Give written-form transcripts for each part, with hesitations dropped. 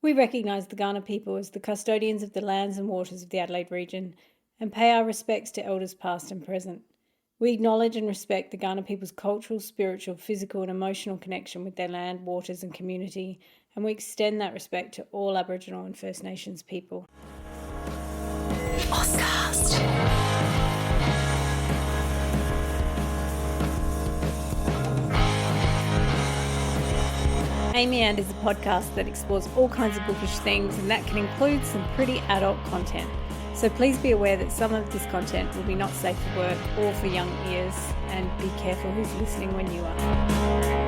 We recognise the Kaurna people as the custodians of the lands and waters of the Adelaide region and pay our respects to elders past and present. We acknowledge and respect the Kaurna people's cultural, spiritual, physical and emotional connection with their land, waters and community, and we extend that respect to all Aboriginal and First Nations people. Oscast. myriad is a podcast that explores all kinds of bookish things, and that can include some pretty adult content. So please be aware that some of this content will be not safe for work or for young ears, and be careful who's listening when you are.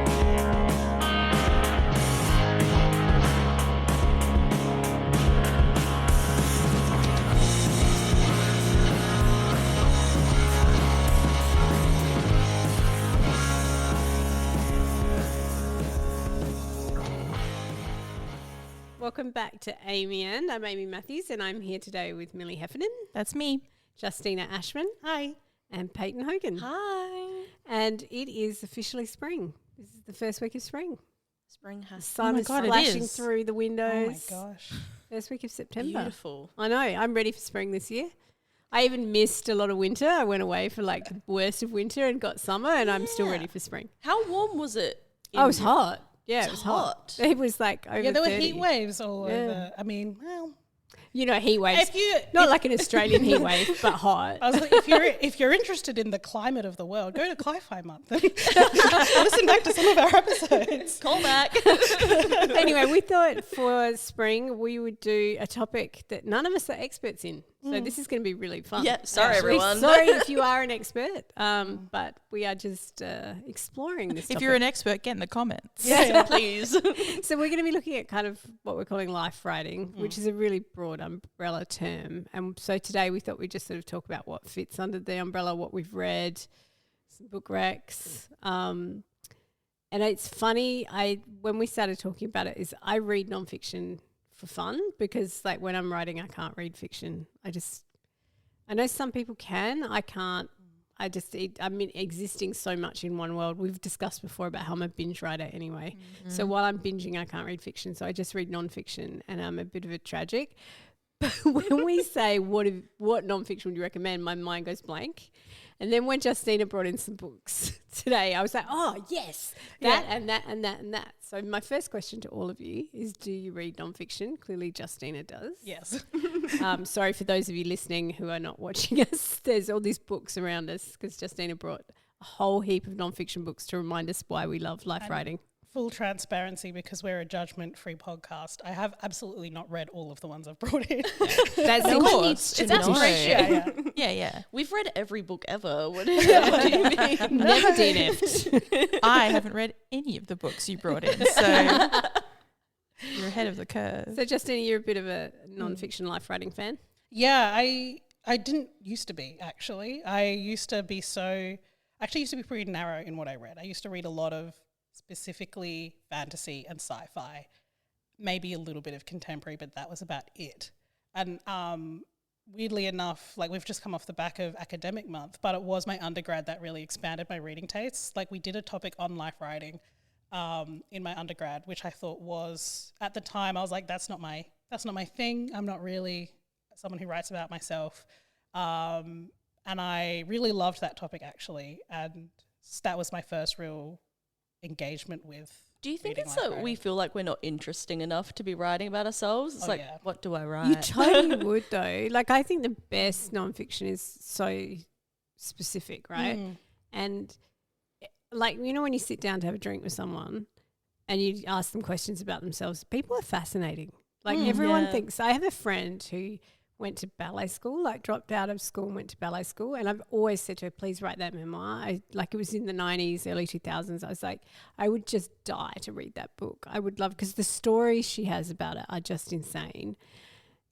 Welcome back to Amy and I'm Amy Matthews, and I'm here today with Millie Heffernan. That's me. Justina Ashman. Hi. And Payton Hogan. Hi. And it is officially spring. This is the first week of spring. Spring has. The sun is flashing through the windows. Oh my gosh. First week of September. Beautiful. I know. I'm ready for spring this year. I even missed a lot of winter. I went away for like the worst of winter and got summer, and I'm still ready for spring. How warm was it? Oh, it was hot. Yeah, it was hot. It was like over 30. Yeah, there were heat waves all over. I mean, well, you know, heat waves. Not like an Australian heat wave, but hot. I was like, if you're interested in the climate of the world, go to Cli-Fi Month. Listen back to some of our episodes. Call back. Anyway, we thought for spring we would do a topic that none of us are experts in. So this is going to be really fun. Yeah, sorry everyone. Sorry if you are an expert, but we are just exploring this topic. If you're an expert, get in the comments. Yeah, please. So we're going to be looking at kind of what we're calling life writing, which is a really broad umbrella term. And so today we thought we'd just sort of talk about what fits under the umbrella, what we've read, some book recs. And it's funny, when we started talking about it, is I read nonfiction for fun, because like when I'm writing I can't read fiction. I know some people can, I can't. I'm existing so much in one world. We've discussed before about how I'm a binge writer anyway. So while I'm binging I can't read fiction, so I just read nonfiction, and I'm a bit of a tragic. But when we say what nonfiction would you recommend, my mind goes blank. And then when Justina brought in some books today, I was like, oh, yes, that and that and that and that. So my first question to all of you is, do you read nonfiction? Clearly Justina does. Yes. Sorry for those of you listening who are not watching us. There's all these books around us because Justina brought a whole heap of nonfiction books to remind us why we love life writing. Full transparency, because we're a judgment-free podcast, I have absolutely not read all of the ones I've brought in. That's no one needs to know. Aspiration. Yeah. We've read every book ever. What do you mean? Never DNF'd. I haven't read any of the books you brought in, so you're ahead of the curve. So Justina, you're a bit of a nonfiction life writing fan? Yeah, I didn't used to be, actually. I used to be pretty narrow in what I read. I used to read a lot of specifically fantasy and sci-fi, maybe a little bit of contemporary, but that was about it. And weirdly enough, like we've just come off the back of academic month, but it was my undergrad that really expanded my reading tastes. Like we did a topic on life writing in my undergrad, which I thought was, at the time, I was like, that's not my thing. I'm not really someone who writes about myself. And I really loved that topic, actually. And that was my first real engagement with. Do you think it's life that writing. we feel like we're not interesting enough to be writing about ourselves? It's what do I write? You totally would though. Like I think the best nonfiction is so specific, right? And like, you know, when you sit down to have a drink with someone and you ask them questions about themselves, people are fascinating. Like everyone thinks. I have a friend who went to ballet school, like dropped out of school and went to ballet school. And I've always said to her, please write that memoir. It was in the 90s, early 2000s. I was like, I would just die to read that book. I would love, because the stories she has about it are just insane.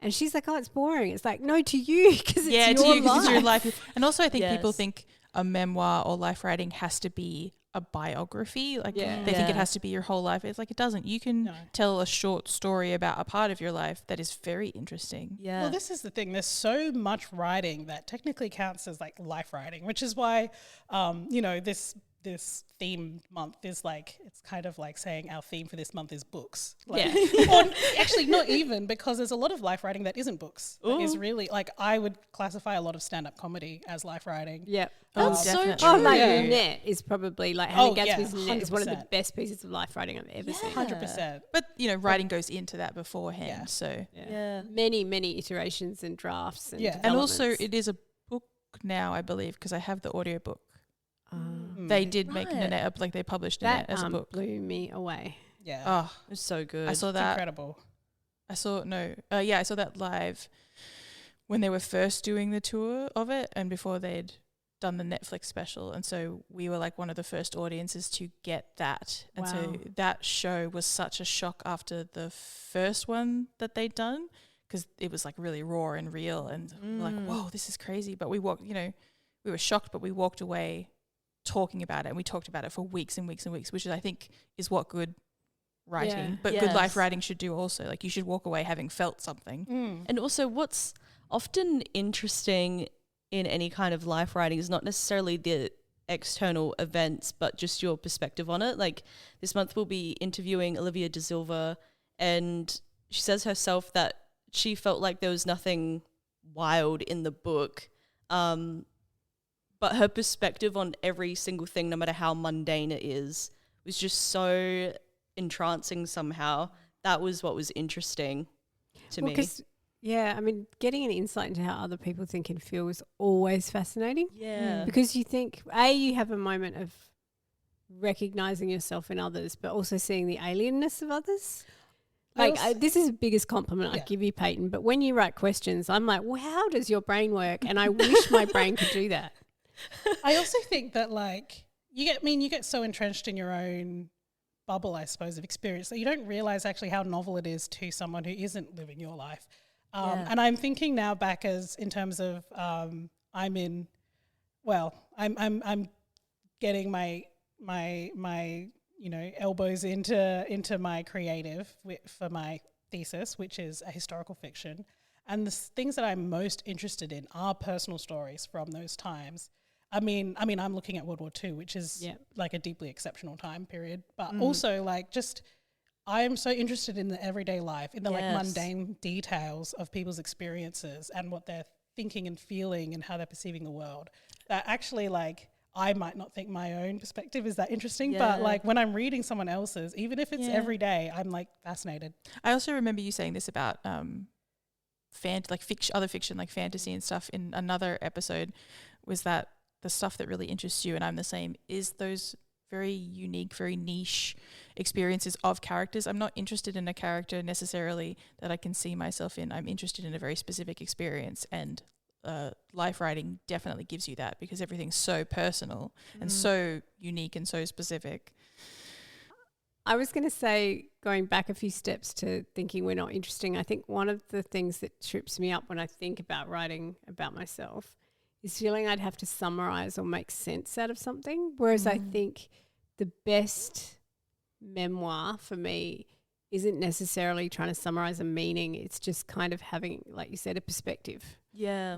And she's like, oh, it's boring. It's like, no, to you, because it's your life. And also I think people think a memoir or life writing has to be a biography. Like they think it has to be your whole life. It's like it doesn't. You can tell a short story about a part of your life that is very interesting. Yeah. Well, this is the thing. There's so much writing that technically counts as like life writing, which is why, this this theme month is like, it's kind of like saying our theme for this month is books. Yeah. Or actually not even, because there's a lot of life writing that isn't books. That is really like, I would classify a lot of stand-up comedy as life writing. Yeah. That's so definitely. true. Oh, like Net is probably like Hannah Gadsby's yeah, Net is one of the 100%. best pieces of life writing I've ever seen. 100%. But, you know, writing goes into that beforehand. Yeah. So, Yeah. Many iterations and drafts and and also developments. it is a book now, I believe, because I have the audiobook. Mm. They did make Right. Nanette up, like they published Nanette that as a book. blew me away. Yeah. Oh, It's so good. I saw It's that. incredible. I saw that live when they were first doing the tour of it and before they'd done the Netflix special. And so we were like one of the first audiences to get that. And so Wow. that show was such a shock after the first one that they'd done, because it was like really raw and real and we're like, whoa, this is crazy. But we walked, you know, we were shocked, but we walked away talking about it, and we talked about it for weeks and weeks and weeks, which I think is what good writing, Yeah. but good life Yes. writing should do also. Like you should walk away having felt something. And also, what's often interesting in any kind of life writing is not necessarily the external events, but just your perspective on it. Like this month, we'll be interviewing Olivia De Silva, and she says herself that she felt like there was nothing wild in the book, but her perspective on every single thing, no matter how mundane it is, was just so entrancing somehow. That was what was interesting to me. Yeah, I mean, getting an insight into how other people think and feel is always fascinating. Yeah. Because you think, you have a moment of recognizing yourself in others, but also seeing the alienness of others. Like, this is the biggest compliment I give you, Payton. But when you write questions, I'm like, well, how does your brain work? And I wish my brain could do that. I also think that like you get so entrenched in your own bubble, I suppose, of experience that you don't realize actually how novel it is to someone who isn't living your life. And I'm thinking now back as in terms of I'm getting my elbows into my creative for my thesis, which is a historical fiction. And the things that I'm most interested in are personal stories from those times. I mean, I'm looking at World War II, which is like a deeply exceptional time period, but also like just I am so interested in the everyday life, in the like mundane details of people's experiences and what they're thinking and feeling and how they're perceiving the world. That actually like I might not think my own perspective is that interesting, but like when I'm reading someone else's, even if it's every day, I'm like fascinated. I also remember you saying this about other fiction like fantasy and stuff in another episode, was that the stuff that really interests you, and I'm the same, is those very unique, very niche experiences of characters. I'm not interested in a character necessarily that I can see myself in. I'm interested in a very specific experience, and life writing definitely gives you that because everything's so personal and so unique and so specific. I was going to say, going back a few steps to thinking we're not interesting, I think one of the things that trips me up when I think about writing about myself is feeling I'd have to summarize or make sense out of something. Whereas I think the best memoir for me isn't necessarily trying to summarize a meaning. It's just kind of having, like you said, a perspective. Yeah.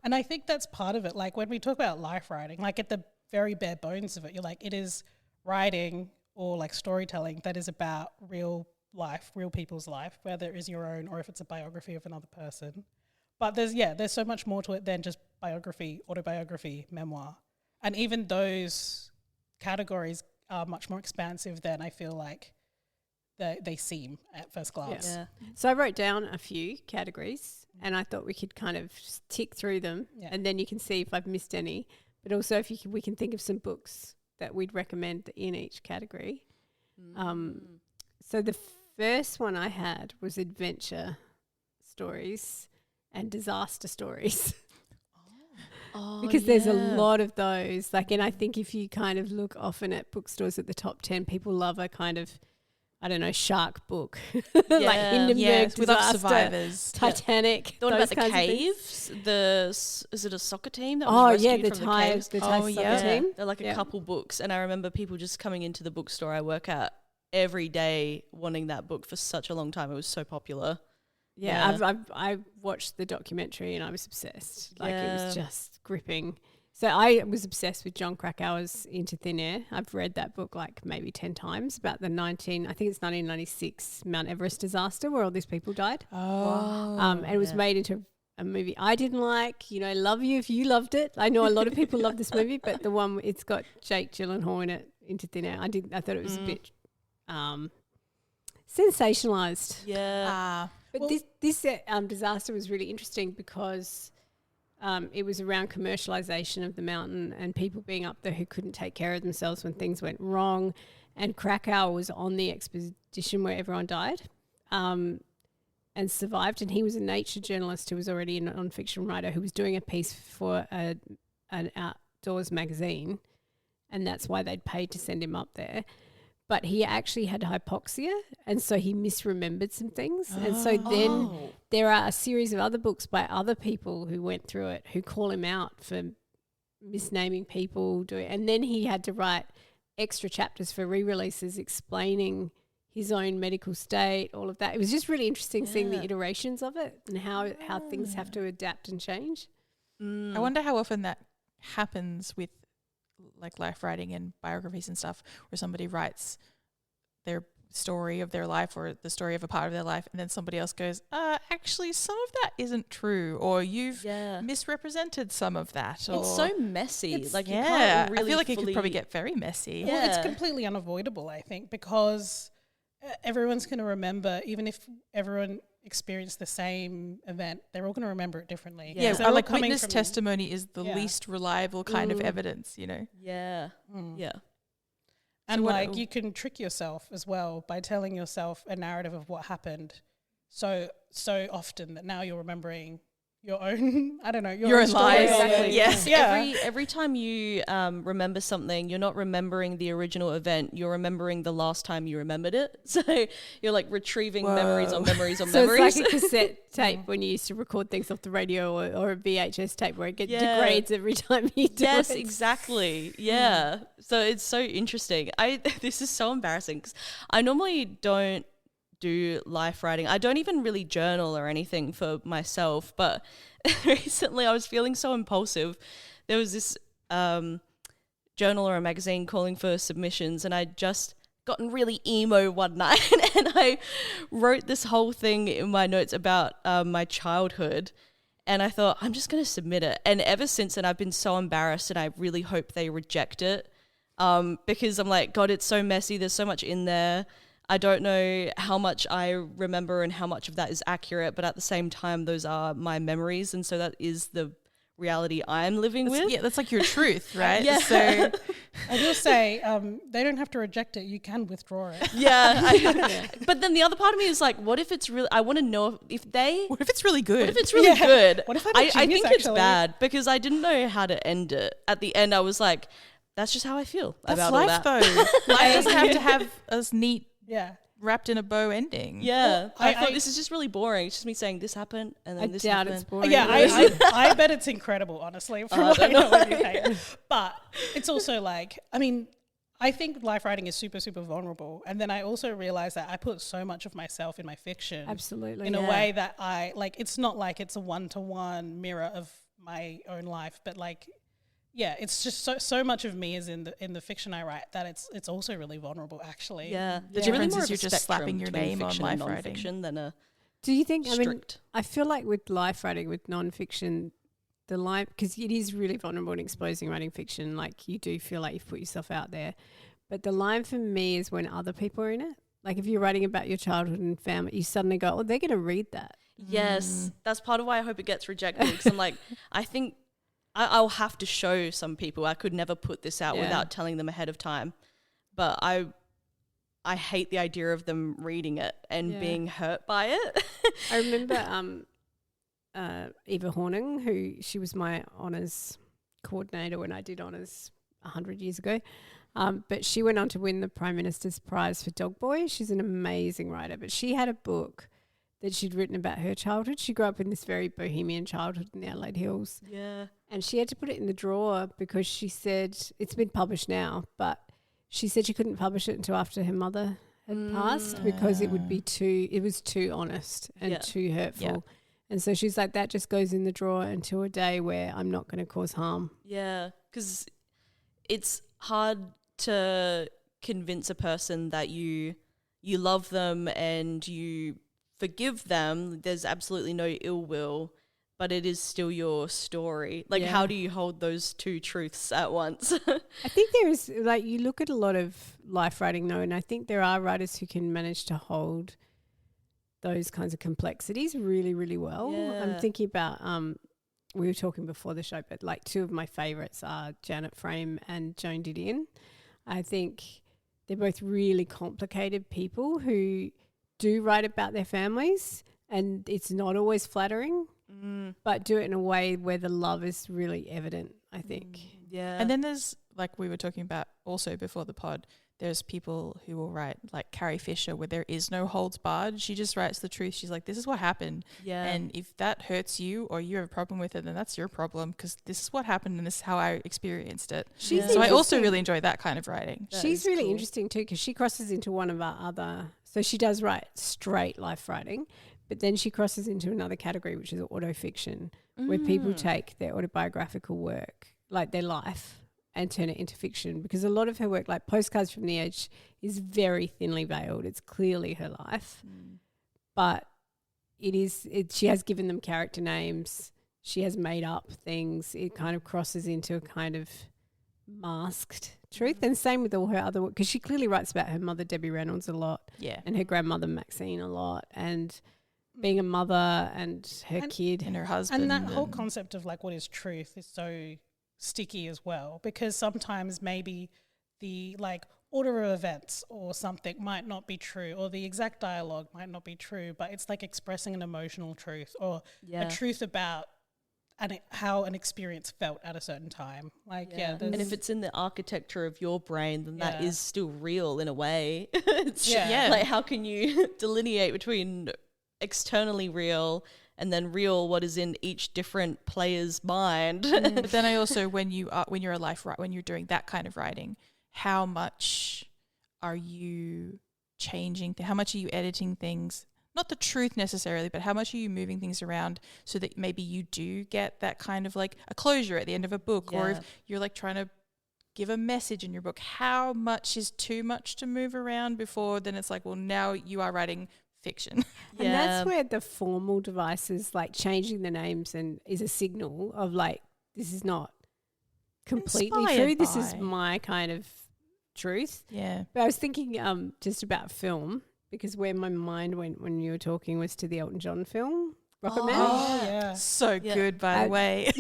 And I think that's part of it. Like when we talk about life writing, like at the very bare bones of it, you're like, it is writing or like storytelling that is about real life, real people's life, whether it is your own or if it's a biography of another person. But there's so much more to it than just biography, autobiography, memoir. And even those categories are much more expansive than I feel like they seem at first glance. Yeah. So I wrote down a few categories and I thought we could kind of just tick through them and then you can see if I've missed any. But also if we can think of some books that we'd recommend in each category. So the first one I had was adventure stories and disaster stories. Because there's a lot of those. Like, and I think if you kind of look often at bookstores at the top 10, people love a kind of, I don't know, shark book. Like Hindenburg with disaster, survivors. Titanic. The one those about the kinds of caves. Is it a soccer team that was rescued the from Thai, the caves? the Thai soccer team. They're like a couple books, and I remember people just coming into the bookstore I work at every day wanting that book for such a long time. It was so popular. Yeah. I watched the documentary and I was obsessed. Like it was just gripping. So I was obsessed with Jon Krakauer's Into Thin Air. I've read that book like maybe 10 times about the I think it's 1996 Mount Everest disaster where all these people died. Oh. And it was made into a movie I didn't like. You know, love you if you loved it. I know a lot of people love this movie, but the one, it's got Jake Gyllenhaal in it, Into Thin Air. I thought it was a bit sensationalized. Yeah. But this disaster was really interesting because it was around commercialization of the mountain and people being up there who couldn't take care of themselves when things went wrong. And Krakauer was on the expedition where everyone died and survived. And he was a nature journalist who was already a non-fiction writer who was doing a piece for an outdoors magazine. And that's why they'd paid to send him up there. But he actually had hypoxia, and so he misremembered some things. And so then there are a series of other books by other people who went through it who call him out for misnaming people. And then he had to write extra chapters for re-releases explaining his own medical state, all of that. It was just really interesting seeing the iterations of it and how things have to adapt and change. I wonder how often that happens with like life writing and biographies and stuff, where somebody writes their story of their life or the story of a part of their life, and then somebody else goes, actually some of that isn't true, or you've misrepresented some of that. It's so messy. You can't really I feel like it could probably get very messy. Well, it's completely unavoidable, I think, because everyone's going to remember, even if everyone experienced the same event, they're all going to remember it differently. Yeah, like witness testimony is the least reliable kind of evidence, you know? Yeah. Yeah. And so you can trick yourself as well by telling yourself a narrative of what happened so often that now you're remembering your own, I don't know, your own lies. Exactly. Yes. Yeah. Every time you remember something, you're not remembering the original event. You're remembering the last time you remembered it. So you're like retrieving memories on memories on memories. So it's like a cassette tape when you used to record things off the radio or a VHS tape where it degrades every time you do it. Yes, exactly. Yeah. So it's so interesting. This is so embarrassing because I normally don't do life writing. I don't even really journal or anything for myself, but recently I was feeling so impulsive. There was this journal or a magazine calling for submissions, and I'd just gotten really emo one night and I wrote this whole thing in my notes about my childhood, and I thought, I'm just going to submit it. And ever since then I've been so embarrassed, and I really hope they reject it because I'm like, God, it's so messy. There's so much in there. I don't know how much I remember and how much of that is accurate, but at the same time, those are my memories. And so that is the reality I'm living with. Yeah, that's like your truth, right? Yeah. So I will say, they don't have to reject it. You can withdraw it. Yeah. But then the other part of me is like, what if it's really, I want to know if what if it's really good? What if it's really good? What if I'm a I genius, think it's actually? bad because I didn't know how to end it. At the end, I was like, that's just how I feel that's about life, all that. though. Life doesn't have to have a neat, wrapped in a bow ending. Yeah. Well, I thought this is just really boring. It's just me saying this happened and then this doubt happened. it's boring. Yeah, I bet it's incredible, honestly, from what I know of UK. But it's also like, I mean, I think life writing is super, super vulnerable. And then I also realize that I put so much of myself in my fiction. Absolutely. In a way that I, like, it's not like it's a one-to-one mirror of my own life, but like, yeah, it's just so much of me is in the fiction I write that it's also really vulnerable, actually. Yeah. The difference is you're just slapping your name on life writing. Than Do you think, strict. I mean, I feel like with life writing, with non-fiction, the line, because it is really vulnerable and exposing writing fiction, like you do feel like you've put yourself out there. But the line for me is when other people are in it. Like if you're writing about your childhood and family, you suddenly go, oh, they're going to read that. Yes. That's part of why I hope it gets rejected because I'm like, I think I'll have to show some people. I could never put this out without telling them ahead of time. But I hate the idea of them reading it and being hurt by it. I remember Eva Horning, she was my honours coordinator when I did honours 100 years ago. But she went on to win the Prime Minister's Prize for Dog Boy. She's an amazing writer. But she had a book that she'd written about her childhood. She grew up in this very bohemian childhood in the Adelaide Hills. Yeah. And she had to put it in the drawer because she said, it's been published now, but she said she couldn't publish it until after her mother had passed because it was too honest and too hurtful. And so she's like, that just goes in the drawer until a day where I'm not going to cause harm. Yeah, because it's hard to convince a person that you love them and you forgive them. There's absolutely no ill will, but it is still your story. Like, how do you hold those two truths at once? I think there is, like, you look at a lot of life writing though, and I think there are writers who can manage to hold those kinds of complexities really, really well. Yeah. I'm thinking about, we were talking before the show, but like two of my favourites are Janet Frame and Joan Didion. I think they're both really complicated people who do write about their families, and it's not always flattering, but do it in a way where the love is really evident, I think. Yeah. And then there's, like we were talking about also before the pod, there's people who will write like Carrie Fisher where there is no holds barred. She just writes the truth. She's like, this is what happened. Yeah. And if that hurts you or you have a problem with it, then that's your problem because this is what happened and this is how I experienced it. So I also really enjoy that kind of writing. She's really interesting too because she crosses into one of our other, so she does write straight life writing, but then she crosses into another category, which is autofiction, where people take their autobiographical work, like their life, and turn it into fiction, because a lot of her work, like Postcards from the Edge, is very thinly veiled. It's clearly her life, but she has given them character names. She has made up things. It kind of crosses into a kind of masked truth. And same with all her other work, because she clearly writes about her mother, Debbie Reynolds, a lot, and her grandmother, Maxine, a lot, and being a mother and her kid. And her husband. And that whole concept of like what is truth is so sticky as well, because sometimes maybe the like order of events or something might not be true, or the exact dialogue might not be true, but it's like expressing an emotional truth or a truth about how an experience felt at a certain time. Like, and if it's in the architecture of your brain, then that is still real in a way. It's like, how can you delineate between externally real and then real what is in each different player's mind? But then I also, when you're doing that kind of writing, how much are you changing? How much are you editing things? Not the truth necessarily, but how much are you moving things around so that maybe you do get that kind of like a closure at the end of a book, or if you're like trying to give a message in your book, how much is too much to move around before then it's like, well, now you are writing fiction. And that's where the formal devices, like changing the names, and is a signal of like, this is not completely true. This is my kind of truth. Yeah. But I was thinking just about film, because where my mind went when you were talking was to the Elton John film, Rocket Man. Oh, yeah. So good, by the way.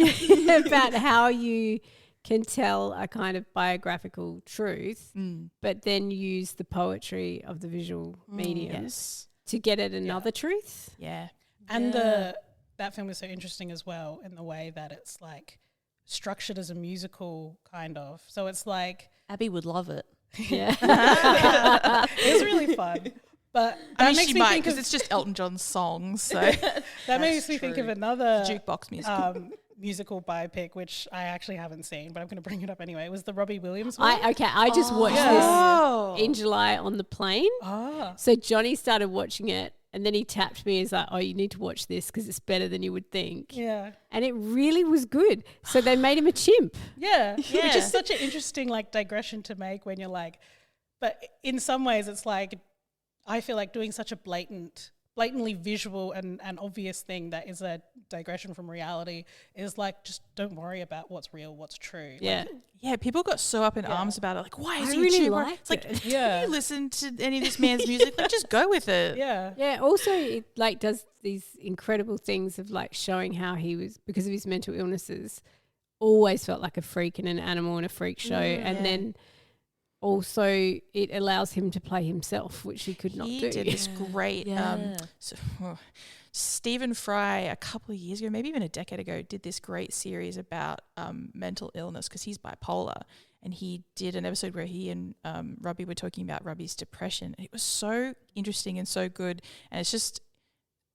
About how you can tell a kind of biographical truth, but then use the poetry of the visual medium to get at another truth. Yeah. And that film is so interesting as well in the way that it's like structured as a musical kind of. So it's like Abby would love it. Yeah. It's really fun. But I mean, she might, because it's just Elton John's songs. So that makes me think of another jukebox musical. Musical biopic, which I actually haven't seen, but I'm going to bring it up anyway. It was the Robbie Williams one. I just watched this in July on the plane. So Johnny started watching it, and then he tapped me. He's like, "Oh, you need to watch this because it's better than you would think." Yeah, and it really was good. So they made him a chimp. Yeah, which is such an interesting like digression to make when you're like, but in some ways it's like, I feel like doing such a blatantly visual and obvious thing that is a digression from reality is like, just don't worry about what's real, what's true. Yeah. Like, people got so up in arms about it. Like, why is I he really like, it's like, do you listen to any of this man's music? Like, just go with it. Yeah. Yeah. Also, it like does these incredible things of like showing how he was, because of his mental illnesses, always felt like a freak and an animal in a freak show. And then also it allows him to play himself, which he could not do. He did this great Stephen Fry a couple of years ago, maybe even a decade ago, did this great series about mental illness, because he's bipolar, and he did an episode where he and Robbie were talking about Robbie's depression. It was so interesting and so good, and it's just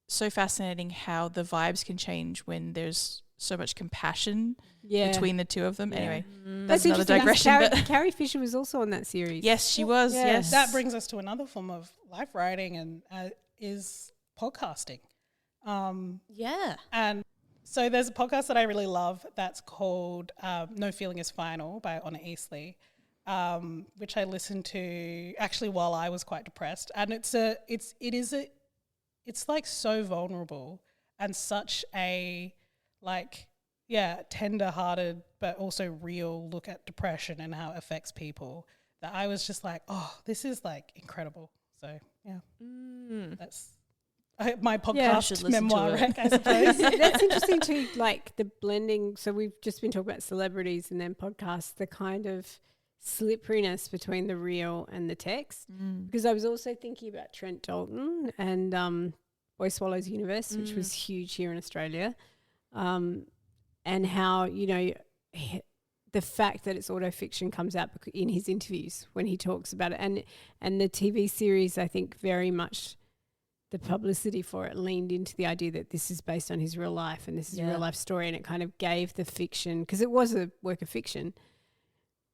so fascinating how the vibes can change when there's so much compassion between the two of them. Anyway, that's another digression. Carrie Fisher was also on that series. Yes, she was. Yeah. Yes, that brings us to another form of life writing, and is podcasting. Yeah. And so there's a podcast that I really love that's called No Feeling Is Final by Honor Eastly, which I listened to actually while I was quite depressed. And it's like so vulnerable and such a tender-hearted but also real look at depression and how it affects people that I was just like, oh, this is like incredible. So yeah, that's my podcast memoir rec, I suppose. That's interesting too, like the blending. So we've just been talking about celebrities and then podcasts, the kind of slipperiness between the real and the text. Because I was also thinking about Trent Dalton and Boy Swallows Universe, which was huge here in Australia, and how, you know, the fact that it's autofiction comes out in his interviews when he talks about it. And the TV series, I think very much the publicity for it leaned into the idea that this is based on his real life and this is a real life story, and it kind of gave the fiction, because it was a work of fiction,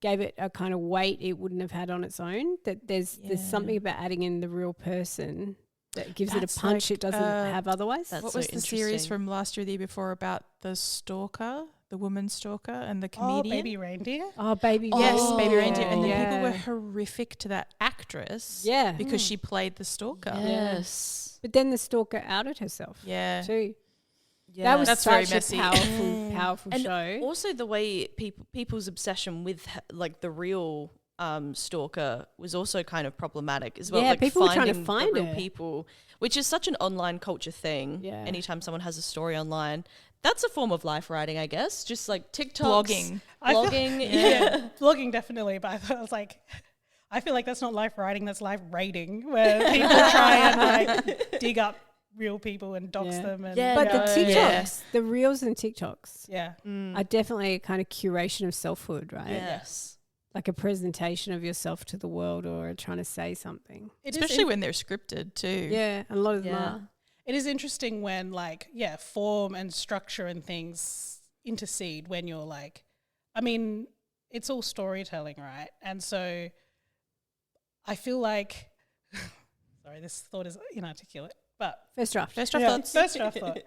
gave it a kind of weight it wouldn't have had on its own, that there's something about adding in the real person that gives it a punch it doesn't have otherwise. What was the series from last year, the year before, about the stalker, the woman stalker and the comedian? Oh, Baby Reindeer? Oh, Baby Yes, Reindeer. Baby Reindeer. And the people were horrific to that actress because she played the stalker. Yes. But then the stalker outed herself too. Yeah. That was That's such very messy. a powerful And show. also the way people's obsession with like the real stalker was also kind of problematic as well. Yeah, like people were trying to finding find the real her. people, which is such an online culture thing. Yeah. Anytime someone has a story online, that's a form of life writing, I guess. Just like TikToks, Blogging. blogging. Blogging definitely, but I thought, I was like, I feel like that's not life writing, that's life rating, where people try and like dig up real people and dox them. And But the TikToks, the reels and TikToks are definitely a kind of curation of selfhood, right? Yes. Like a presentation of yourself to the world or trying to say something. Especially when they're scripted too. Yeah, a lot of them are. It is interesting when form and structure and things intercede when you're like, I mean, it's all storytelling, right? And so I feel like, sorry, this thought is inarticulate, but First draft thoughts. First draft thought.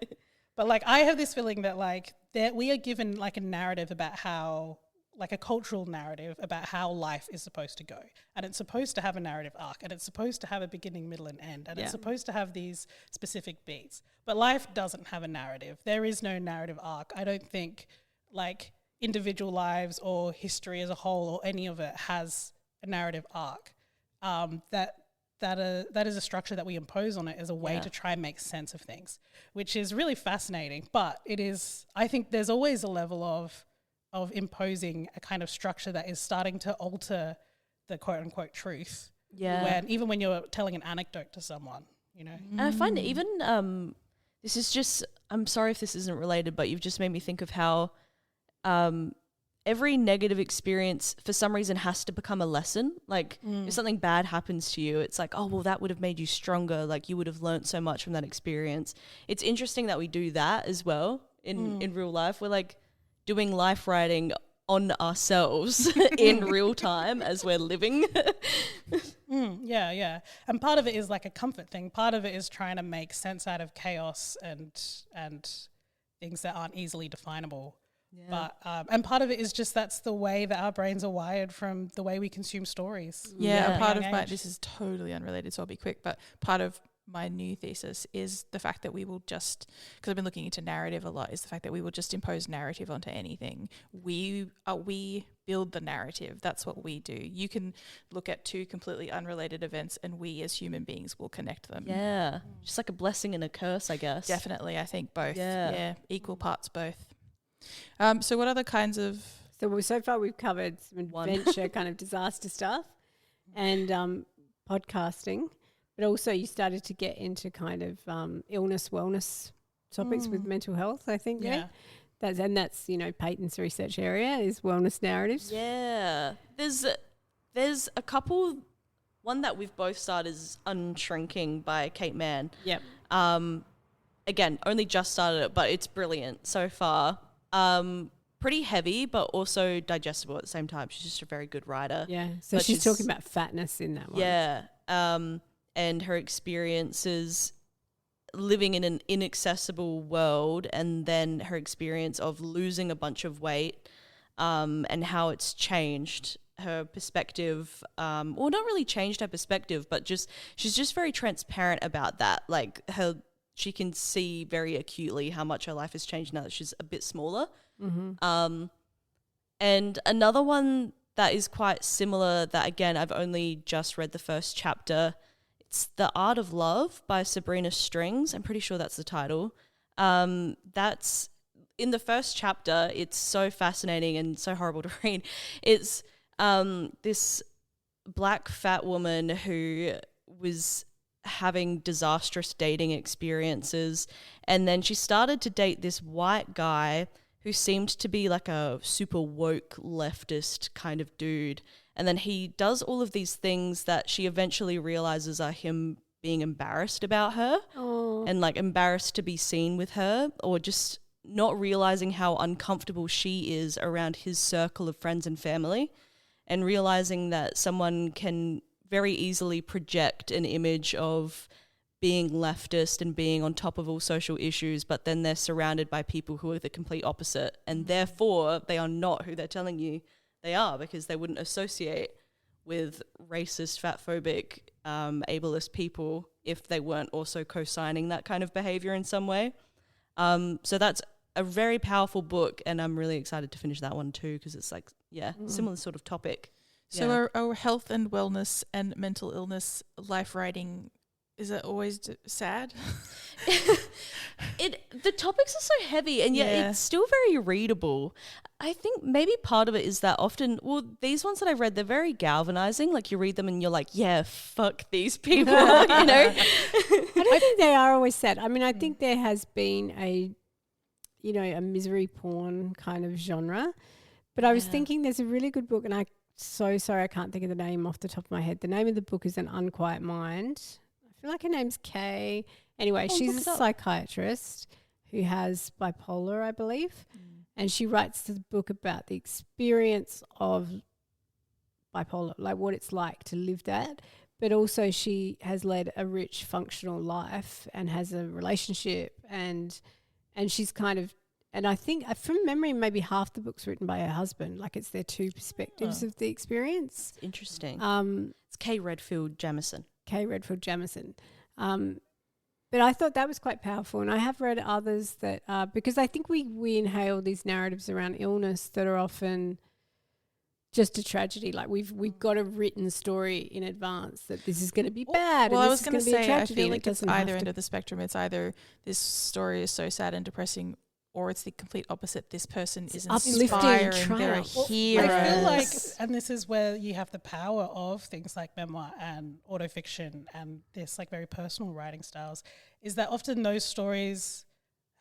But like, I have this feeling that like that we are given like a narrative about how, like a cultural narrative about how life is supposed to go. And it's supposed to have a narrative arc, and it's supposed to have a beginning, middle, and end. And it's supposed to have these specific beats. But life doesn't have a narrative. There is no narrative arc. I don't think like individual lives or history as a whole or any of it has a narrative arc. That is a structure that we impose on it as a way to try and make sense of things, which is really fascinating. But it is, I think there's always a level of imposing a kind of structure that is starting to alter the quote unquote truth. Yeah. Even when you're telling an anecdote to someone, you know. And I find even this is just, I'm sorry if this isn't related, but you've just made me think of how every negative experience for some reason has to become a lesson. Like if something bad happens to you, it's like, oh, well, that would have made you stronger. Like you would have learned so much from that experience. It's interesting that we do that as well in real life. We're like doing life writing on ourselves in real time as we're living. Yeah. And part of it is like a comfort thing. Part of it is trying to make sense out of chaos and things that aren't easily definable. Yeah. But and part of it is just that's the way that our brains are wired from the way we consume stories. Yeah, and part of this is totally unrelated, so I'll be quick, but part of my new thesis is the fact that we will just, because I've been looking into narrative a lot, is the fact that we will just impose narrative onto anything. We build the narrative. That's what we do. You can look at two completely unrelated events and we as human beings will connect them. Yeah. Just like a blessing and a curse, I guess. Definitely, I think both. Yeah. Equal parts both. So what other kinds of... So far we've covered some adventure kind of disaster stuff and podcasting. But also you started to get into kind of illness, wellness topics with mental health, I think. Yeah. That's, you know, Payton's research area is wellness narratives. Yeah. There's a couple. One that we've both started is Unshrinking by Kate Mann. Yep. Again, only just started it, but it's brilliant so far. Pretty heavy, but also digestible at the same time. She's just a very good writer. Yeah. So she's talking about fatness in that one. Yeah. And her experiences, living in an inaccessible world, and then her experience of losing a bunch of weight, and how it's changed her perspective, or not really changed her perspective, but she's just very transparent about that. Like she can see very acutely how much her life has changed now that she's a bit smaller. Mm-hmm. And another one that is quite similar, that again, I've only just read the first chapter. It's The Art of Love by Sabrina Strings. I'm pretty sure that's the title. That's in the first chapter. It's so fascinating and so horrible to read. It's this black fat woman who was having disastrous dating experiences, and then she started to date this white guy who seemed to be like a super woke leftist kind of dude. And then he does all of these things that she eventually realizes are him being embarrassed about her. Oh. And like embarrassed to be seen with her, or just not realizing how uncomfortable she is around his circle of friends and family, and realizing that someone can very easily project an image of being leftist and being on top of all social issues, but then they're surrounded by people who are the complete opposite, and therefore they are not who they're telling you they are, because they wouldn't associate with racist, fatphobic, ableist people if they weren't also co-signing that kind of behavior in some way. So that's a very powerful book, and I'm really excited to finish that one too, because it's like, similar sort of topic. So our health and wellness and mental illness life writing, is it always sad? The topics are so heavy, and yet it's still very readable. I think maybe part of it is that often, these ones that I've read, they're very galvanizing. Like you read them and you're like, yeah, fuck these people, I don't think they are always sad. I mean, I think there has been a misery porn kind of genre. But I was thinking there's a really good book, and I'm so sorry I can't think of the name off the top of my head. The name of the book is An Unquiet Mind. I feel like her name's Kay. Anyway, she's a psychiatrist who has bipolar, I believe. And she writes the book about the experience of bipolar, like what it's like to live that. But also she has led a rich, functional life and has a relationship, and she's kind of, and I think from memory maybe half the book's written by her husband. Like it's their two perspectives of the experience. Interesting. It's Kay Redfield Jamison. But I thought that was quite powerful, and I have read others that because I think we inhale these narratives around illness that are often just a tragedy. Like we've got a written story in advance that this is going to be bad. Well, and I was going to say, I feel like it's either end of the spectrum. It's either this story is so sad and depressing, or it's the complete opposite. This person is inspiring. They're a hero. I feel like, and this is where you have the power of things like memoir and autofiction and this like very personal writing styles, is that often those stories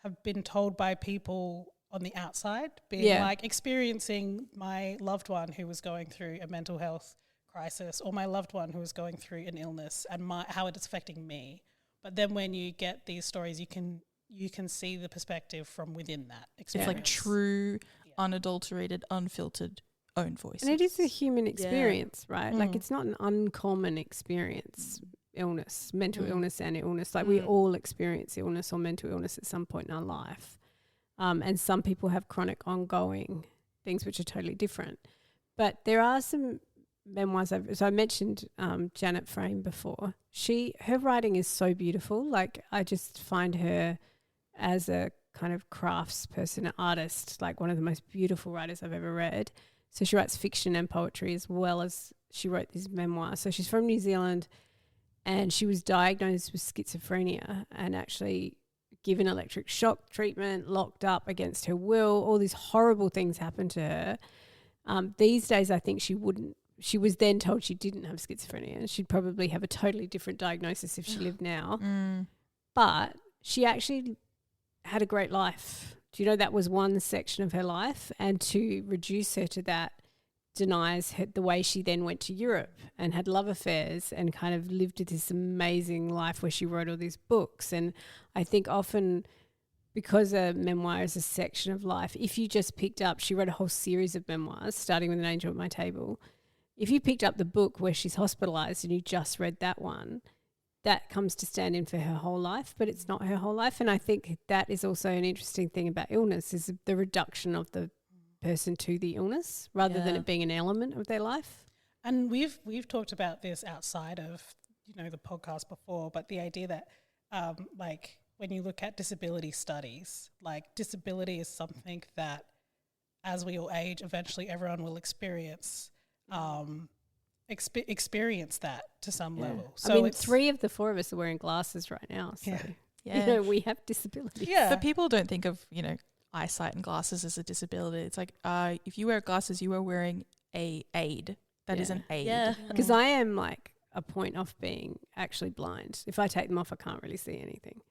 have been told by people on the outside, being like experiencing my loved one who was going through a mental health crisis, or my loved one who was going through an illness, and how it is affecting me. But then when you get these stories, you can see the perspective from within that experience. It's like true, unadulterated, unfiltered own voice. And it is a human experience, right? Like it's not an uncommon experience, illness, mental illness and illness. Like we all experience illness or mental illness at some point in our life. And some people have chronic ongoing things which are totally different. But there are some memoirs. So I mentioned Janet Frame before. Her writing is so beautiful. Like I just find her as a kind of craftsperson, an artist, like one of the most beautiful writers I've ever read. So she writes fiction and poetry as well as she wrote these memoirs. So she's from New Zealand, and she was diagnosed with schizophrenia and actually given electric shock treatment, locked up against her will. All these horrible things happened to her. These days, I think she wouldn't. She was then told she didn't have schizophrenia. She'd probably have a totally different diagnosis if she lived now. But she actually had a great life. Do you know that was one section of her life? And to reduce her to that denies her, the way she then went to Europe and had love affairs and kind of lived this amazing life where she wrote all these books. And I think often because a memoir is a section of life, if you just picked up, she wrote a whole series of memoirs starting with An Angel at My Table. If you picked up the book where she's hospitalised and you just read that one, that comes to stand in for her whole life, but it's not her whole life. And I think that is also an interesting thing about illness, is the reduction of the person to the illness rather than it being an element of their life. And we've talked about this outside of, the podcast before, but the idea that like when you look at disability studies, like disability is something that as we all age, eventually everyone will experience that to some level. So I mean, 3 of the 4 of us are wearing glasses right now. So, we have disabilities. Yeah. But people don't think of, eyesight and glasses as a disability. It's like, if you wear glasses, you are wearing a aid. That is an aid. Yeah. Because I am like a point off being actually blind. If I take them off, I can't really see anything.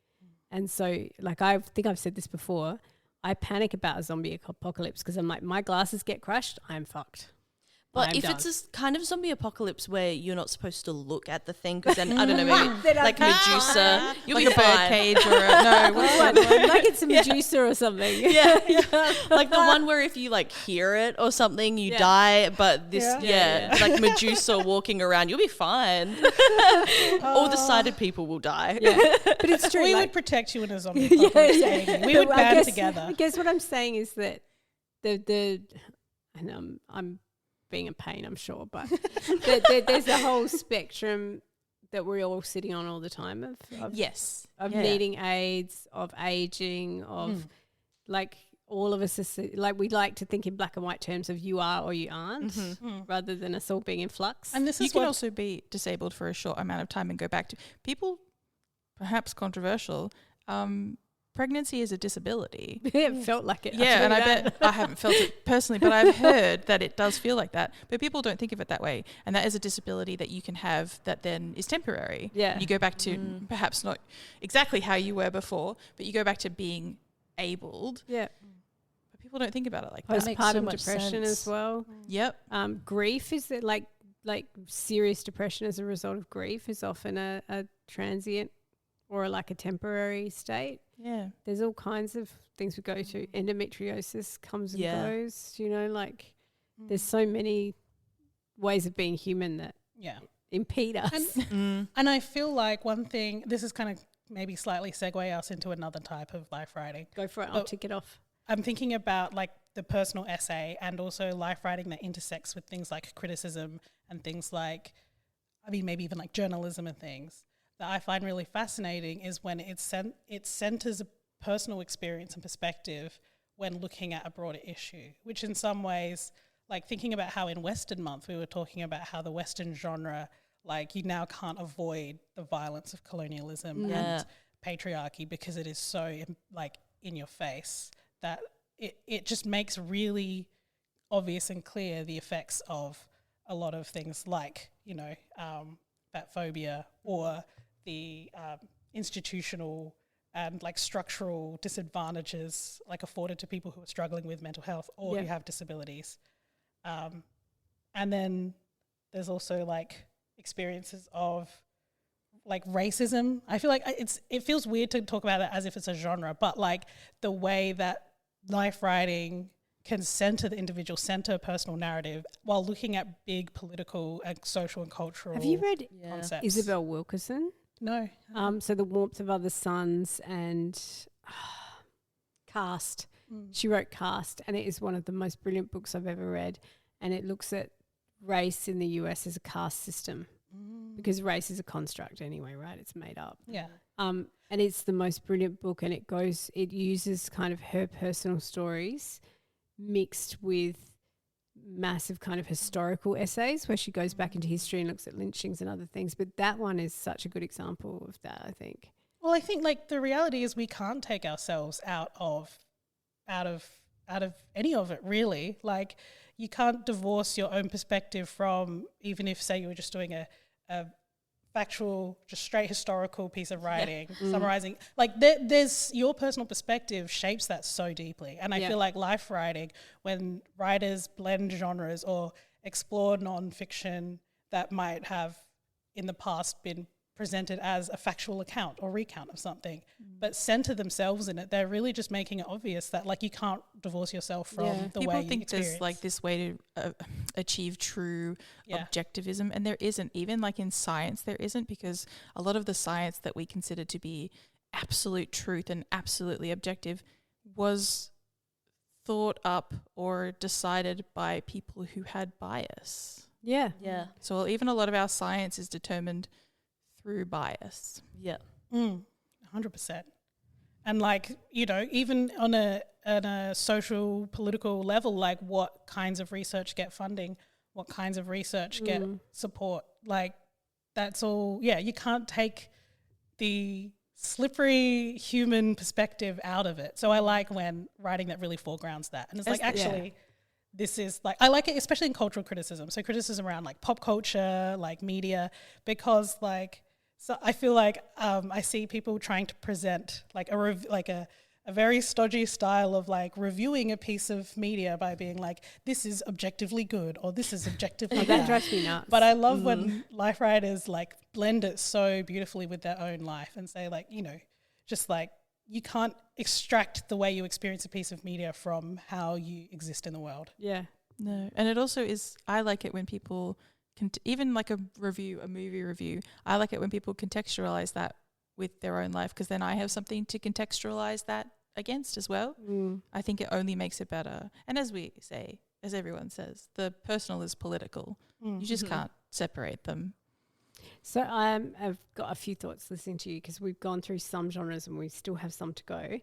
And so, like, I think I've said this before, I panic about a zombie apocalypse because I'm like, my glasses get crushed, I'm fucked. But if it's a kind of zombie apocalypse where you're not supposed to look at the thing, because then, I don't know, maybe like Medusa, you'll like be a fine. bird cage or like it's a Medusa or something. Yeah. Like the one where if you like hear it or something, you die. But this, like Medusa walking around, you'll be fine. All the sighted people will die. Yeah. But it's true. We would protect you in a zombie apocalypse. We would band together. I guess what I'm saying is that and I'm being a pain, I'm sure, but there's a whole spectrum that we're all sitting on all the time of needing aids, of aging, of like all of us are like, we like to think in black and white terms of you are or you aren't, rather than us all being in flux. And this is you can also be disabled for a short amount of time and go back to people, perhaps controversial. Pregnancy is a disability. It felt like it. Yeah, and I bet I haven't felt it personally, but I've heard that it does feel like that. But people don't think of it that way. And that is a disability that you can have that then is temporary. Yeah. You go back to perhaps not exactly how you were before, but you go back to being abled. Yeah. But people don't think about it like that. Postpartum depression as well. Yep. Grief is that like serious depression as a result of grief is often a transient or like a temporary state. Yeah. There's all kinds of things we go to. Endometriosis comes and goes, like there's so many ways of being human that impede us. And I feel like one thing, this is kind of maybe slightly segue us into another type of life writing. Go for it. I'll tick it off. I'm thinking about like the personal essay and also life writing that intersects with things like criticism and things like, maybe even like journalism and things. That I find really fascinating is when it centers a personal experience and perspective when looking at a broader issue, which in some ways, like thinking about how in Western Month we were talking about how the Western genre, like you now can't avoid the violence of colonialism and patriarchy because it is so like in your face that it just makes really obvious and clear the effects of a lot of things like, fat phobia or the institutional and like structural disadvantages like afforded to people who are struggling with mental health or who have disabilities. And then there's also like experiences of like racism. I feel like it feels weird to talk about it as if it's a genre, but like the way that life writing can center the individual, center a personal narrative while looking at big political and social and cultural Have you read concepts. Isabel Wilkerson? No. So The Warmth of Other Suns and Caste. She wrote Caste, and it is one of the most brilliant books I've ever read. And it looks at race in the US as a caste system because race is a construct anyway, right? It's made up. Yeah. And it's the most brilliant book, and it uses kind of her personal stories mixed with massive kind of historical essays where she goes back into history and looks at lynchings and other things. But that one is such a good example of that, I think. Well, I think like the reality is we can't take ourselves out of any of it, really. Like you can't divorce your own perspective from, even if say you were just doing a factual, just straight historical piece of writing, summarizing. Like there's your personal perspective shapes that so deeply. And I feel like life writing, when writers blend genres or explore non-fiction that might have in the past been presented as a factual account or recount of something, but center themselves in it. They're really just making it obvious that like you can't divorce yourself from the People way you think experience. there's like this way to achieve true objectivism, and there isn't. Even like in science, there isn't, because a lot of the science that we consider to be absolute truth and absolutely objective was thought up or decided by people who had bias. Yeah. Yeah. So even a lot of our science is determined through bias. Yeah. 100%. And like, you know, even on a social, political level, like what kinds of research get funding, what kinds of research get support, like that's all, you can't take the slippery human perspective out of it. So I like when writing that really foregrounds that. And it's like, actually, this is like, I like it, especially in cultural criticism. So criticism around like pop culture, like media, because like, so I feel like I see people trying to present like a very stodgy style of like reviewing a piece of media by being like, this is objectively good or this is objectively bad. That drives me nuts. But I love when life writers like blend it so beautifully with their own life and say like, you know, just like you can't extract the way you experience a piece of media from how you exist in the world. Yeah. No. And it also is, I like it when people even like a movie review, I like it when people contextualize that with their own life, because then I have something to contextualize that against as well. I think it only makes it better. And as we say, as everyone says, the personal is political. You just can't separate them. So I've got a few thoughts listening to you, because we've gone through some genres and we still have some to go.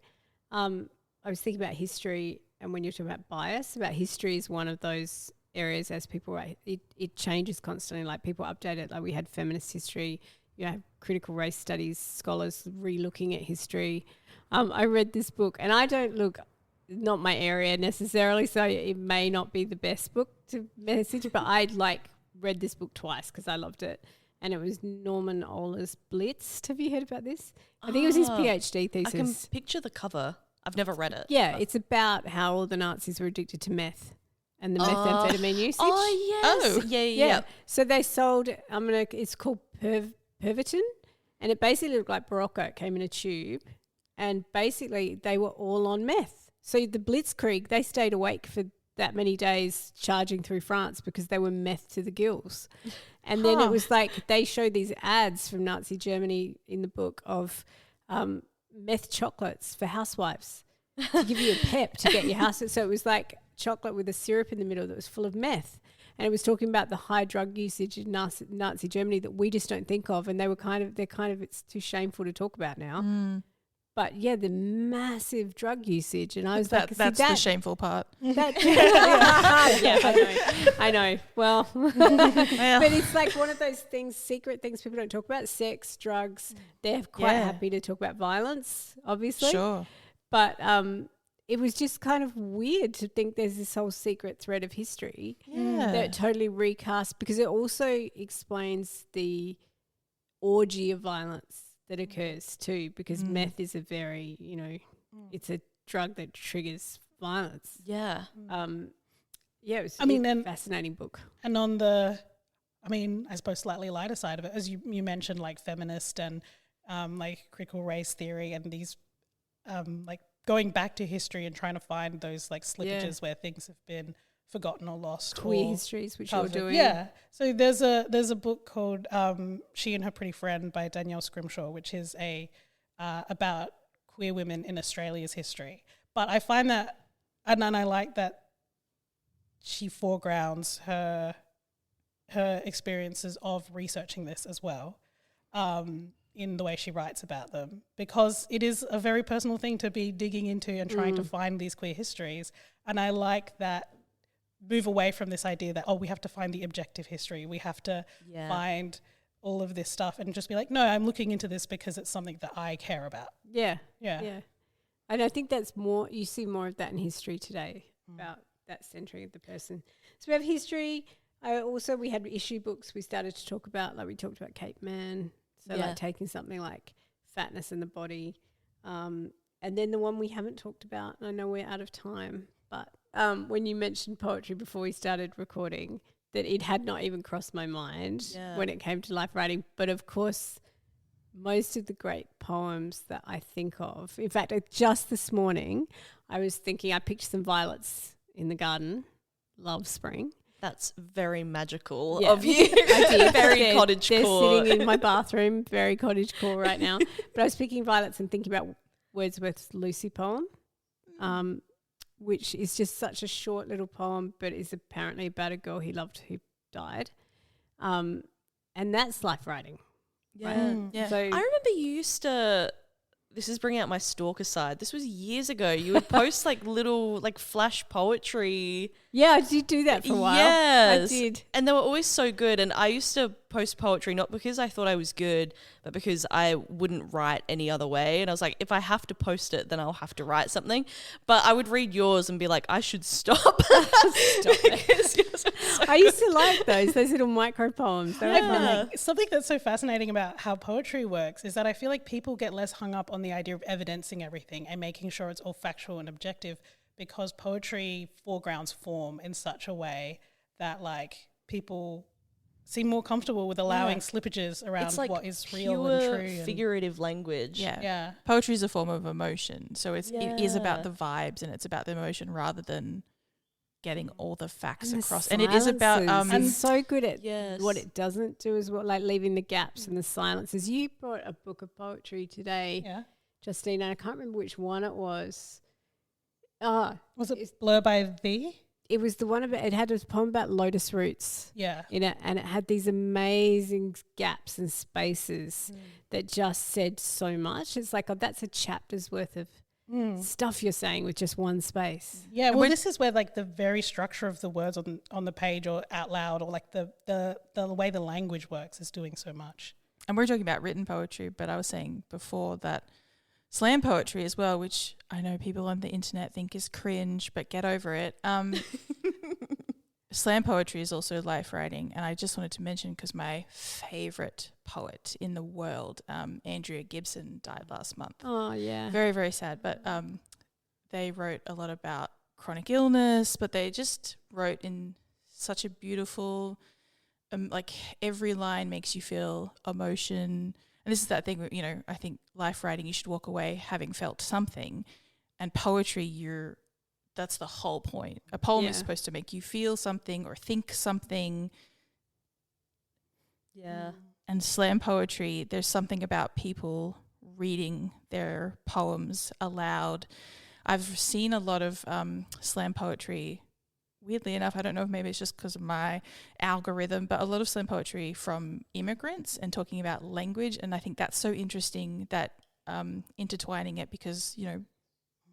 I was thinking about history, and when you're talking about bias, about history is one of those areas as people write, it changes constantly. Like people update it. Like we had feminist history, you know, critical race studies scholars re-looking at history. I read this book, and I don't look, not my area necessarily, so it may not be the best book to message, but I read this book twice because I loved it. And it was Norman Ohler's Blitzed. Have you heard about this? I think it was his PhD thesis. I can picture the cover. I've never read it. Yeah, it's about how all the Nazis were addicted to meth and the methamphetamine usage. Oh, yes. Yeah. So they sold, it's called Pervitin, and it basically looked like Barocca. It came in a tube, and basically they were all on meth. So the Blitzkrieg, they stayed awake for that many days charging through France because they were meth to the gills. And then it was like they showed these ads from Nazi Germany in the book of meth chocolates for housewives to give you a pep to get your house. So it was like chocolate with a syrup in the middle that was full of meth. And it was talking about the high drug usage in Nazi Germany that we just don't think of. And they're kind of, it's too shameful to talk about now. But yeah, the massive drug usage. And I was that's the shameful part. I know. Well, but it's like one of those things, secret things people don't talk about, sex, drugs. They're quite happy to talk about violence, obviously. Sure. But it was just kind of weird to think there's this whole secret thread of history that totally recast, because it also explains the orgy of violence that occurs too, because meth is a very, it's a drug that triggers violence. Yeah. It was a fascinating book. And on the, I suppose slightly lighter side of it, as you mentioned, like feminist and like critical race theory and these like going back to history and trying to find those like slippages where things have been forgotten or lost. Queer histories, which you're doing. Yeah. So there's a book called She and Her Pretty Friend by Danielle Scrimshaw, which is about queer women in Australia's history. But I find that, and I like that she foregrounds her experiences of researching this as well, in the way she writes about them, because it is a very personal thing to be digging into and trying to find these queer histories. And I like that move away from this idea that, we have to find the objective history. We have to find all of this stuff and just be like, no, I'm looking into this because it's something that I care about. Yeah. And I think that's more, you see more of that in history today, about that centering of the person. So we have history. We had issue books we started to talk about, like we talked about Cape Man. So like taking something like fatness in the body. And then the one we haven't talked about, and I know we're out of time, but when you mentioned poetry before we started recording, that it had not even crossed my mind when it came to life writing. But of course, most of the great poems that I think of. In fact, just this morning, I was thinking I picked some violets in the garden. Love spring. That's very magical Yeah. of you. I did. Very They're cottagecore. sitting in my bathroom, very cottagecore right now. But I was picking violets and thinking about Wordsworth's Lucy poem, which is just such a short little poem, but is apparently about a girl he loved who died. And that's life writing. Yeah. Right? Yeah. So I remember you used to, this is bringing out my stalker side. This was years ago. You would post like little like flash poetry. yeah, I did do that for a while. Yes. I did. And they were always so good. And I used to post poetry not because I thought I was good, but because I wouldn't write any other way. And I was like, if I have to post it, then I'll have to write something. But I would read yours and be like, I should stop. Because yours are so I used to like those little micro poems. They were fun. Like, something that's so fascinating about how poetry works is that I feel like people get less hung up on the idea of evidencing everything and making sure it's all factual and objective, because poetry foregrounds form in such a way that like people seem more comfortable with allowing slippages around It's like what is real pure and true. figurative language. Yeah. Yeah. Poetry is a form of emotion. So it is about Yeah. the vibes and it's about the emotion rather than getting all the facts And the across. And it is about silences. And so good at Yes. what it doesn't do as well, like leaving the gaps and the silences. You brought a book of poetry today, Yeah. Justina, and I can't remember which one it was. Oh, Was it Blur by Thee? it was the one about, it had a poem about lotus roots Yeah. in it, and it had these amazing gaps and spaces that just said so much. It's like, oh, that's a chapter's worth of stuff you're saying with just one space. Yeah, well, this is where like the very structure of the words on the page or out loud, or like the way the language works is doing so much. And we're talking about written poetry, but I was saying before that slam poetry as well, which I know people on the internet think is cringe, but get over it. Slam poetry is also life writing, and I just wanted to mention because my favourite poet in the world, Andrea Gibson, died last month. Oh, yeah. Very, very sad, but they wrote a lot about chronic illness, but they just wrote in such a beautiful, like every line makes you feel emotion. And this is that thing, you know, I think life writing, you should walk away having felt something. And poetry, that's the whole point. A poem is supposed to make you feel something or think something. Yeah. And slam poetry, there's something about people reading their poems aloud. I've seen a lot of slam poetry. Weirdly enough, I don't know if maybe it's just because of my algorithm, but a lot of slam poetry from immigrants and talking about language. And I think that's so interesting that intertwining it, because, you know,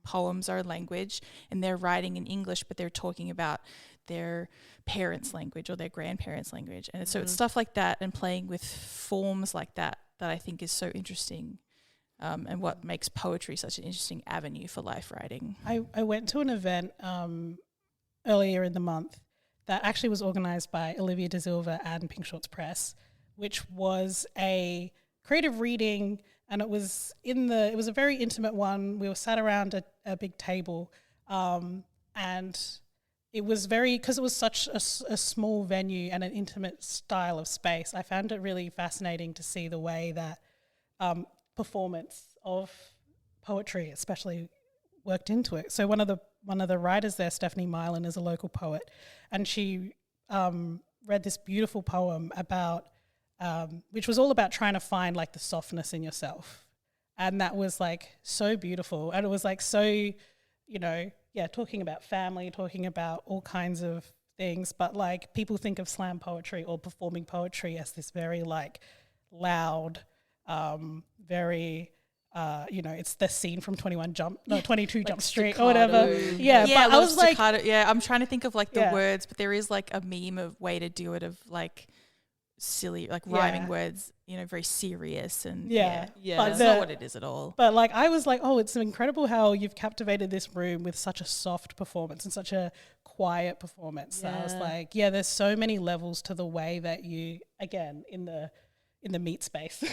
poems are language and they're writing in English, but they're talking about their parents' language or their grandparents' language. And so it's stuff like that and playing with forms like that I think is so interesting, and what makes poetry such an interesting avenue for life writing. I went to an event earlier in the month that actually was organised by Olivia De Silva and Pink Shorts Press, which was a creative reading, and it was a very intimate one. We were sat around a big table, and it was because it was such a small venue and an intimate style of space. I found it really fascinating to see the way that performance of poetry, especially, worked into it. So one of the writers there, Stephanie Milan, is a local poet, and she read this beautiful poem about which was all about trying to find like the softness in yourself, and that was like so beautiful, and it was like so, you know, talking about family, talking about all kinds of things, but like people think of slam poetry or performing poetry as this very like loud, very you know, it's the scene from 22 Jump Street or whatever. Yeah, but I was like, I'm trying to think of like the words, but there is like a meme of way to do it of like silly, like rhyming words, you know, very serious and but that's not what it is at all. But like I was like, oh, it's incredible how you've captivated this room with such a soft performance and such a quiet performance. So I was like, there's so many levels to the way that you, again, in the meat space,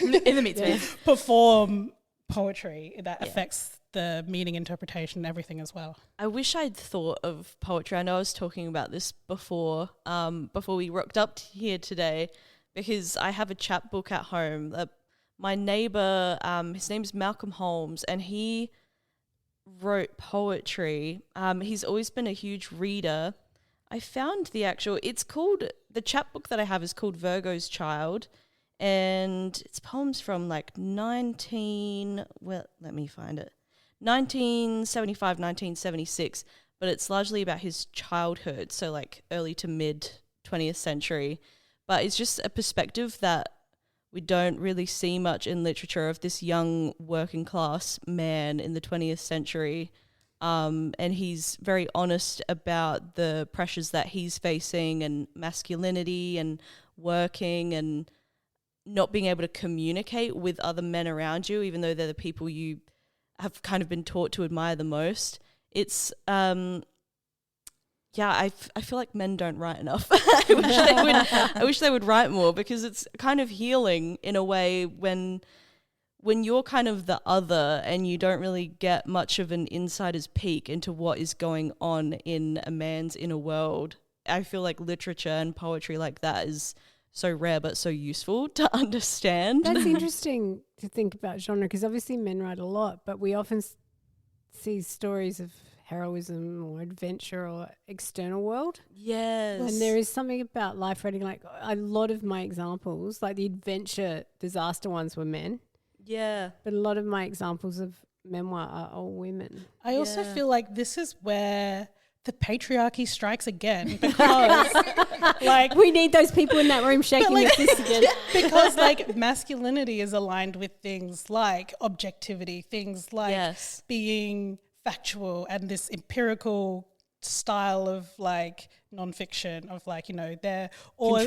perform poetry that affects the meaning, interpretation, everything as well. I wish I'd thought of poetry. I know I was talking about this before we rocked up here today, because I have a chapbook at home that my neighbor, his name's Malcolm Holmes, and he wrote poetry. He's always been a huge reader. I found it's called, the chapbook that I have is called Virgo's Child, and it's poems from like 1975, 1976, but it's largely about his childhood, so like early to mid 20th century. But it's just a perspective that we don't really see much in literature of this young working class man in the 20th century. And he's very honest about the pressures that he's facing and masculinity and working and not being able to communicate with other men around you, even though they're the people you have kind of been taught to admire the most. It's, I feel like men don't write enough. I wish they would write more, because it's kind of healing in a way when you're kind of the other and you don't really get much of an insider's peek into what is going on in a man's inner world. I feel like literature and poetry like that is so rare but so useful to understand. That's interesting to think about genre, because obviously men write a lot, but we often see stories of heroism or adventure or external world. Yes. And there is something about life writing, like a lot of my examples, like the adventure disaster ones were men. Yeah. But a lot of my examples of memoir are all women. I also feel like this is where the patriarchy strikes again, because like we need those people in that room shaking their fists again. Because like masculinity is aligned with things like objectivity, things like being factual and this empirical style of like nonfiction of like, you know, they're or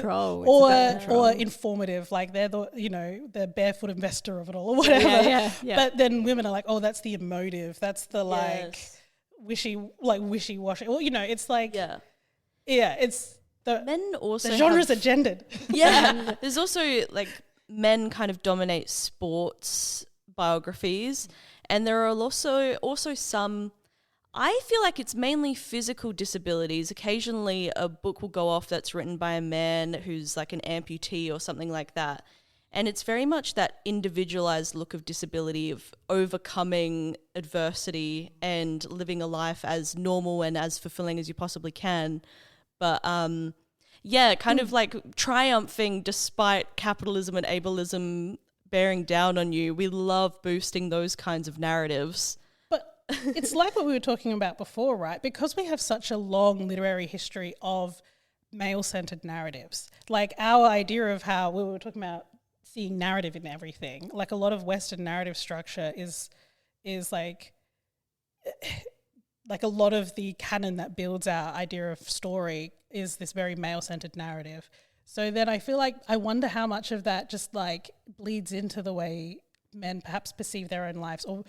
informative, like they're the, you know, the barefoot investor of it all or whatever. Yeah. But then women are like, oh, that's the emotive, that's the like wishy-washy. Well, you know, it's like it's the men also the genres are gendered. Yeah. There's also like men kind of dominate sports biographies, and there are also some, I feel like it's mainly physical disabilities. Occasionally a book will go off that's written by a man who's like an amputee or something like that. And it's very much that individualized look of disability, of overcoming adversity and living a life as normal and as fulfilling as you possibly can. But kind of like triumphing despite capitalism and ableism bearing down on you. We love boosting those kinds of narratives. It's like what we were talking about before, right? Because we have such a long literary history of male-centered narratives. Like our idea of how we were talking about seeing narrative in everything, like a lot of Western narrative structure is like a lot of the canon that builds our idea of story is this very male-centered narrative. So then I feel like I wonder how much of that just like bleeds into the way men perhaps perceive their own lives or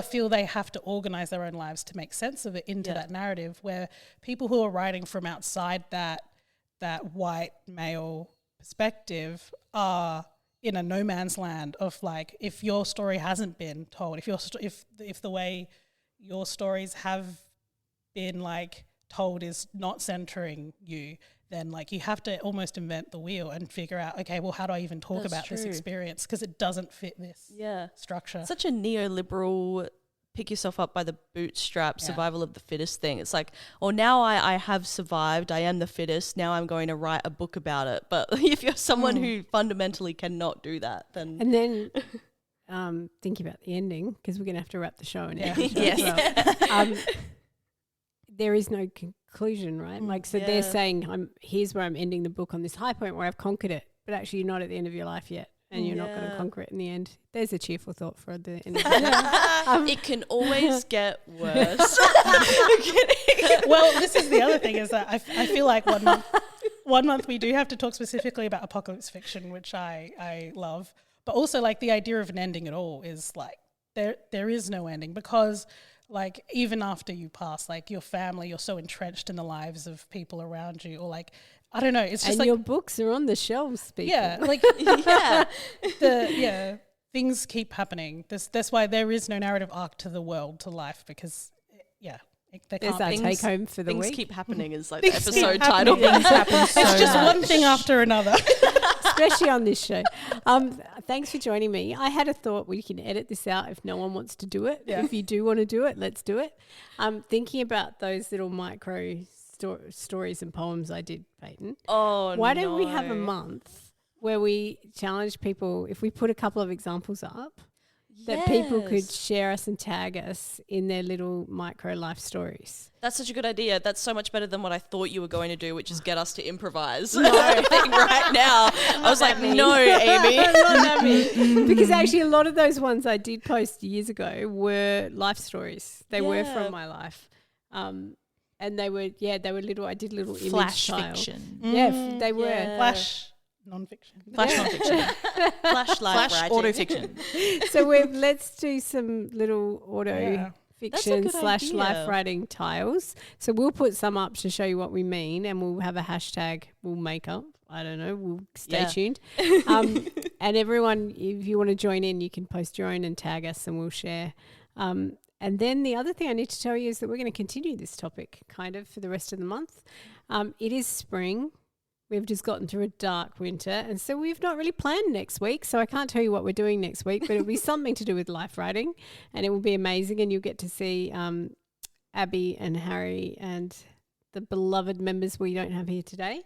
feel they have to organize their own lives to make sense of it into that narrative, where people who are writing from outside that white male perspective are in a no man's land of like, if your story hasn't been told, if the way your stories have been like told is not centering you, then like you have to almost invent the wheel and figure out, okay, well, how do I even talk about this experience? Because it doesn't fit this structure. Such a neoliberal pick yourself up by the bootstrap survival of the fittest thing. It's like, oh, now I have survived, I am the fittest, now I'm going to write a book about it. But if you're someone who fundamentally cannot do that, then... And then thinking about the ending, because we're going to have to wrap the show and end the show as well. There is no conclusion, right? Like, so they're saying, here's where I'm ending the book on this high point where I've conquered it, but actually you're not at the end of your life yet, and you're not going to conquer it in the end. There's a cheerful thought for the end of the it can always get worse. Well, this is the other thing, is that I feel like one month we do have to talk specifically about apocalypse fiction, which I love, but also like the idea of an ending at all is like there is no ending, because like even after you pass, like your family, you're so entrenched in the lives of people around you, or like, I don't know, it's just like... your books are on the shelves, people. Yeah, like, things keep happening. That's why there is no narrative arc to the world, to life, because, There's our take home for the things week. Keep happening is like the episode title. It's just one thing after another. Especially on this show. Thanks for joining me. I had a thought we can edit this out if no one wants to do it. Yeah. If you do want to do it, let's do it. Thinking about those little micro stories and poems I did, Payton. Why don't we have a month where we challenge people, if we put a couple of examples up, that people could share us and tag us in their little micro life stories. That's such a good idea. That's so much better than what I thought you were going to do, which is get us to improvise everything right now. I was like, no, Amy. Not that me. Because actually a lot of those ones I did post years ago were life stories. They were from my life. And they were little, I did little flash image fiction. Yeah, they were. Flash non-fiction. Flash non-fiction. Flash life Flash writing. auto-fiction. So let's do some little auto fiction / life writing tiles. So we'll put some up to show you what we mean, and we'll have a hashtag we'll make up. I don't know. We'll stay tuned. And everyone, if you want to join in, you can post your own and tag us and we'll share. And then the other thing I need to tell you is that we're going to continue this topic kind of for the rest of the month. It is spring. We've just gotten through a dark winter, and so we've not really planned next week, so I can't tell you what we're doing next week, but it'll be something to do with life writing, and it will be amazing, and you'll get to see Abby and Harry and the beloved members we don't have here today.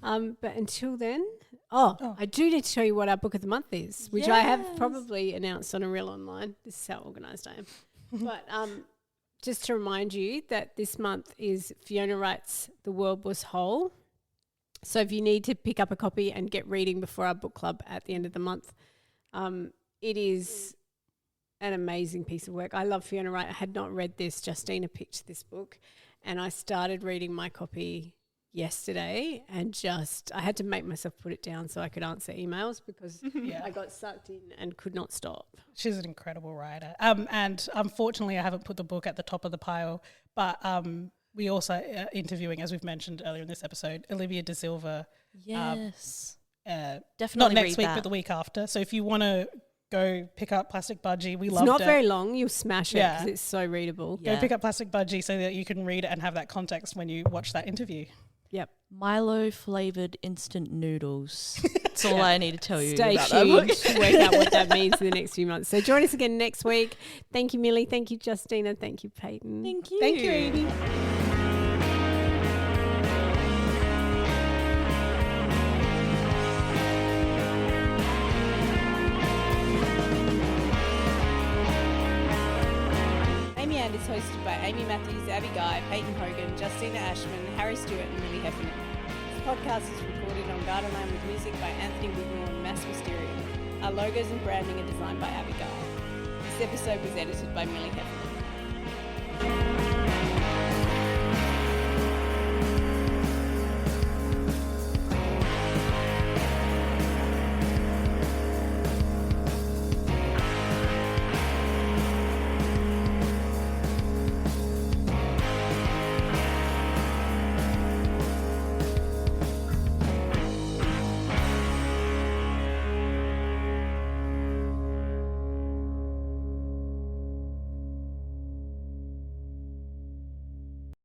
But until then, I do need to tell you what our book of the month is, which I have probably announced on a reel online. This is how organised I am. But just to remind you that this month is Fiona Wright's The World Was Whole. So if you need to pick up a copy and get reading before our book club at the end of the month, it is an amazing piece of work. I love Fiona Wright. I had not read this. Justina picked this book and I started reading my copy yesterday and I had to make myself put it down so I could answer emails because I got sucked in and could not stop. She's an incredible writer. And unfortunately I haven't put the book at the top of the pile, but we also are interviewing, as we've mentioned earlier in this episode, Olivia De Silva. Yes. Definitely not next week, but the week after. So if you want to go pick up Plastic Budgie, loved it. It's not very long. You'll smash it because it's so readable. Go pick up Plastic Budgie so that you can read it and have that context when you watch that interview. Yep. Milo flavoured instant noodles. That's all I need to tell you. Stay about tuned that to work out what that means in the next few months. So join us again next week. Thank you, Millie. Thank you, Justina. Thank you, Payton. Thank you. Thank you, Amy. Myriad is hosted by Amy Matthews, Abby Guy, Payton Hogan, Justina Ashman, Harry Stewart and Millie Heffernan. This podcast is recorded on Gardenland with music by Anthony Wigmore and Mass Mysterium. Our logos and branding are designed by Abby Guy. This episode was edited by Millie Heffernan.